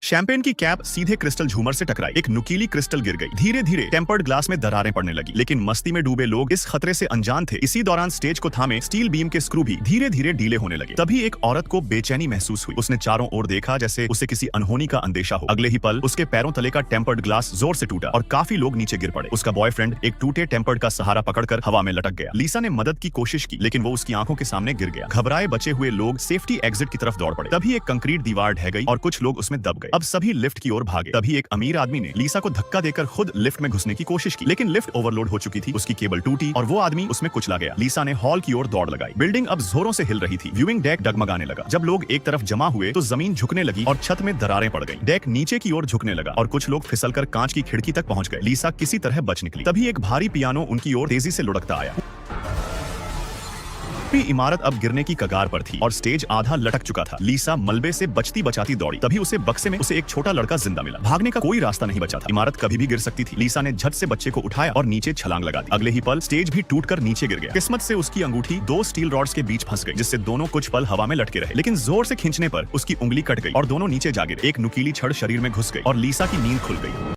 Champagne की cap सीधे crystal झूमर से टकराई। एक नुकीली क्रिस्टल गिर गई। धीरे धीरे टेम्पर्ड ग्लास में दरारें पड़ने लगी, लेकिन मस्ती में डूबे लोग इस खतरे से अनजान थे। इसी दौरान स्टेज को थामे स्टील बीम के स्क्रू भी धीरे धीरे ढीले होने लगे। तभी एक औरत को बेचैनी महसूस हुई। उसने चारों ओर देखा जैसे उसे किसी अनहोनी का अंदेशा हो। अगले ही पल उसके पैरों तले का टेम्पर्ड ग्लास जोर से टूटा और काफी लोग नीचे गिर पड़े। उसका बॉयफ्रेंड एक टूटे टेम्पर्ड का सहारा पकड़कर हवा में लटक गया। लीसा ने मदद की कोशिश की, लेकिन वो उसकी आंखों के सामने गिर गया। घबराए बचे हुए लोग सेफ्टी एग्जिट की तरफ दौड़ पड़े। तभी एक कंक्रीट दीवार ढह गई और कुछ लोग उसमें दब गए। अब सभी लिफ्ट की ओर भागे। तभी एक अमीर आदमी ने लीसा को धक्का देकर खुद लिफ्ट में घुसने की कोशिश की, लेकिन लिफ्ट ओवरलोड हो चुकी थी। उसकी केबल टूटी और वो आदमी उसमें कुचला गया। लीसा ने हॉल की ओर दौड़ लगाई। बिल्डिंग अब जोरों से हिल रही थी। व्यूइंग डेक डगमगाने लगा। जब लोग एक तरफ जमा हुए तो जमीन झुकने लगी और छत में दरारें पड़ गईं। डेक नीचे की ओर झुकने लगा और कुछ लोग फिसलकर कांच की खिड़की तक पहुंच गए। लीसा किसी तरह बच निकली। तभी एक भारी पियानो उनकी ओर तेजी से लुढ़कता आया। पूरी इमारत अब गिरने की कगार पर थी और स्टेज आधा लटक चुका था। लीसा मलबे से बचती बचाती दौड़ी। तभी उसे बक्से में उसे एक छोटा लड़का जिंदा मिला। भागने का कोई रास्ता नहीं बचा था। इमारत कभी भी गिर सकती थी। लीसा ने झट से बच्चे को उठाया और नीचे छलांग लगा दी। अगले ही पल स्टेज भी टूटकर नीचे गिर गया। किस्मत से उसकी अंगूठी दो स्टील रॉड्स के बीच फंस गई, जिससे दोनों कुछ पल हवा में लटके रहे, लेकिन जोर से खींचने पर उसकी उंगली कट गई और दोनों नीचे जा गिरे। एक नुकीली छड़ शरीर में घुस गई और लीसा की नींद खुल गई।